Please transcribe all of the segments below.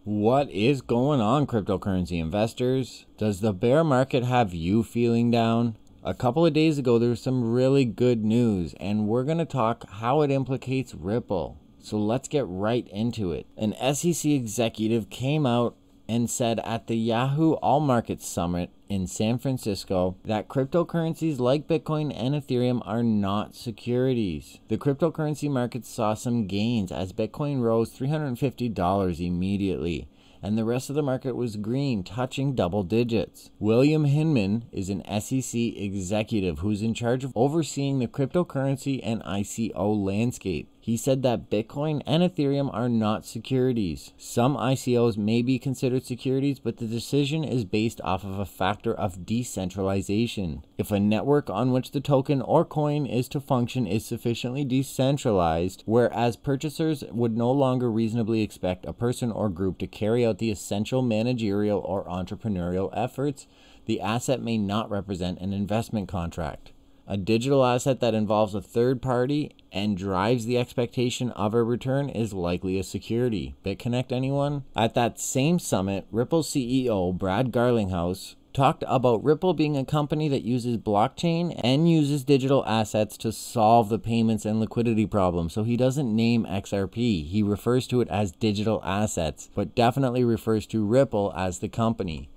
What is going on, cryptocurrency investors? Does the bear market have you feeling down? A couple of days ago, there was some really good news, and we're going to talk how it implicates Ripple. So let's get right into it. An SEC executive came out and said at the Yahoo All Markets Summit in San Francisco that cryptocurrencies like Bitcoin and Ethereum are not securities. The cryptocurrency market saw some gains as Bitcoin rose $350 immediately, and the rest of the market was green, touching double digits. William Hinman is an SEC executive who's in charge of overseeing the cryptocurrency and ICO landscape. He said that Bitcoin and Ethereum are not securities. Some ICOs may be considered securities, but the decision is based off of a factor of decentralization. If a network on which the token or coin is to function is sufficiently decentralized, whereas purchasers would no longer reasonably expect a person or group to carry out the essential managerial or entrepreneurial efforts, the asset may not represent an investment contract. A digital asset that involves a third party and drives the expectation of a return is likely a security. BitConnect, anyone? At that same summit, Ripple CEO Brad Garlinghouse talked about Ripple being a company that uses blockchain and uses digital assets to solve the payments and liquidity problem. So he doesn't name XRP. He refers to it as digital assets, but definitely refers to Ripple as the company.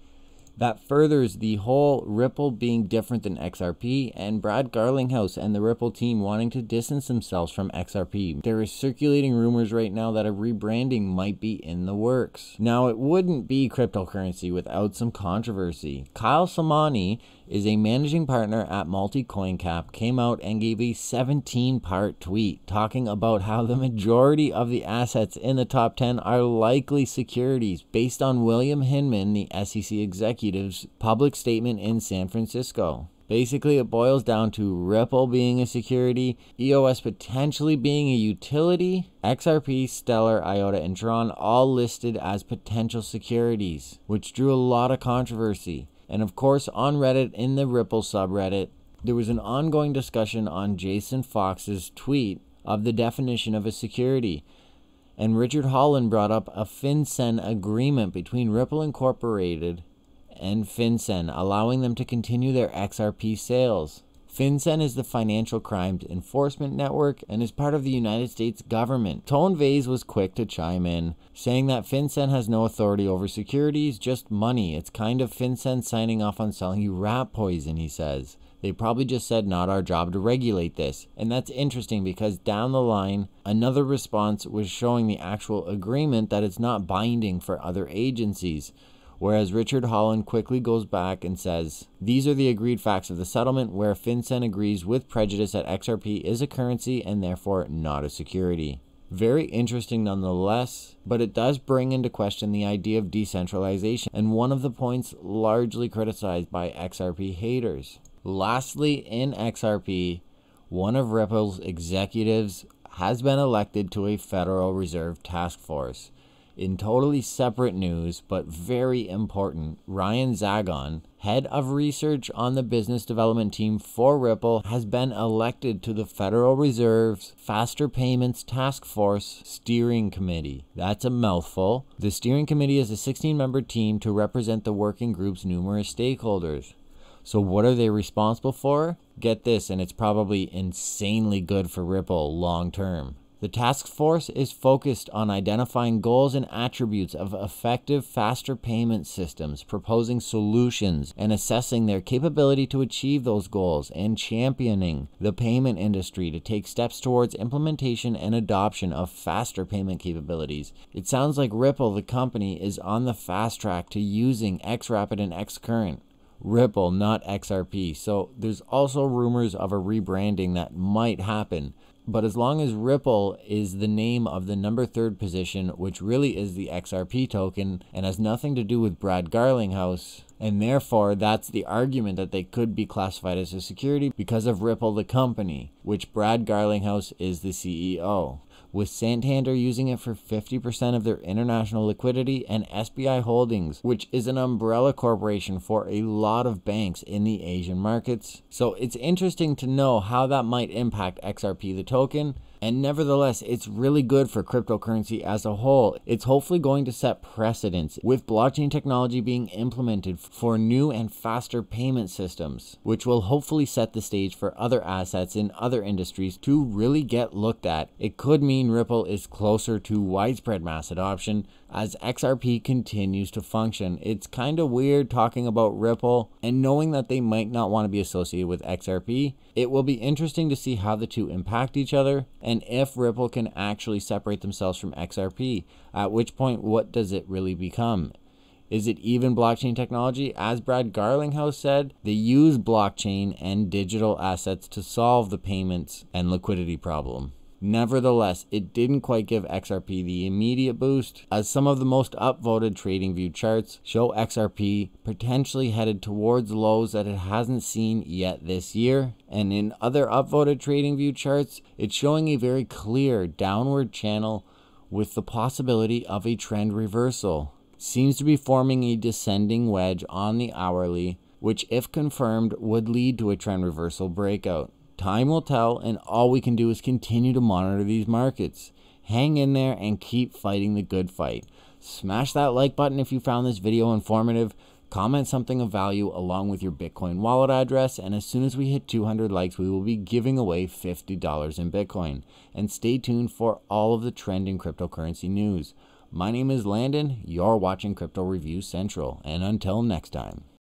That furthers the whole Ripple being different than XRP, and Brad Garlinghouse and the Ripple team wanting to distance themselves from XRP. There is circulating rumors right now that a rebranding might be in the works. Now, it wouldn't be cryptocurrency without some controversy. Kyle Samani is a managing partner at MultiCoinCap, came out and gave a 17-part tweet talking about how the majority of the assets in the top 10 are likely securities based on William Hinman, the SEC executive's public statement in San Francisco. Basically, it boils down to Ripple being a security, EOS potentially being a utility, XRP, Stellar, IOTA, and Tron all listed as potential securities, which drew a lot of controversy. And of course, on Reddit, in the Ripple subreddit, there was an ongoing discussion on Jason Fox's tweet of the definition of a security. And Richard Holland brought up a FinCEN agreement between Ripple Incorporated and FinCEN, allowing them to continue their XRP sales. FinCEN is the Financial Crimes Enforcement Network and is part of the United States government. Tone Vays was quick to chime in, saying that FinCEN has no authority over securities, just money. It's kind of FinCEN signing off on selling you rat poison, he says. They probably just said not our job to regulate this. And that's interesting because down the line, another response was showing the actual agreement that it's not binding for other agencies. Whereas Richard Holland quickly goes back and says, these are the agreed facts of the settlement where FinCEN agrees with prejudice that XRP is a currency and therefore not a security. Very interesting nonetheless, but it does bring into question the idea of decentralization and one of the points largely criticized by XRP haters. Lastly, in XRP, one of Ripple's executives has been elected to a Federal Reserve task force. In totally separate news, but very important, Ryan Zagon, head of research on the business development team for Ripple, has been elected to the Federal Reserve's Faster Payments Task Force Steering Committee. That's a mouthful. The Steering Committee is a 16-member team to represent the working group's numerous stakeholders. So what are they responsible for? Get this, and it's probably insanely good for Ripple long term. The task force is focused on identifying goals and attributes of effective, faster payment systems, proposing solutions, and assessing their capability to achieve those goals, and championing the payment industry to take steps towards implementation and adoption of faster payment capabilities. It sounds like Ripple, the company, is on the fast track to using XRapid and XCurrent. Ripple, not XRP. So there's also rumors of a rebranding that might happen. But as long as Ripple is the name of the number 3 position, which really is the XRP token and has nothing to do with Brad Garlinghouse, and therefore that's the argument that they could be classified as a security because of Ripple the company, which Brad Garlinghouse is the CEO. With Santander using it for 50% of their international liquidity, and SBI Holdings, which is an umbrella corporation for a lot of banks in the Asian markets. So it's interesting to know how that might impact XRP the token, And nevertheless, it's really good for cryptocurrency as a whole. It's hopefully going to set precedents with blockchain technology being implemented for new and faster payment systems, which will hopefully set the stage for other assets in other industries to really get looked at. It could mean Ripple is closer to widespread mass adoption as XRP continues to function. It's kind of weird talking about Ripple and knowing that they might not want to be associated with XRP. It will be interesting to see how the two impact each other and if Ripple can actually separate themselves from XRP, at which point what does it really become? Is it even blockchain technology? As Brad Garlinghouse said, they use blockchain and digital assets to solve the payments and liquidity problem. Nevertheless, it didn't quite give XRP the immediate boost, as some of the most upvoted TradingView charts show XRP potentially headed towards lows that it hasn't seen yet this year. And in other upvoted TradingView charts, it's showing a very clear downward channel with the possibility of a trend reversal. Seems to be forming a descending wedge on the hourly, which if confirmed would lead to a trend reversal breakout. Time will tell, and all we can do is continue to monitor these markets. Hang in there and keep fighting the good fight. Smash that like button if you found this video informative. Comment something of value along with your Bitcoin wallet address, and as soon as we hit 200 likes, we will be giving away $50 in Bitcoin. And stay tuned for all of the trending cryptocurrency news. My name is Landon, you're watching Crypto Review Central, and until next time.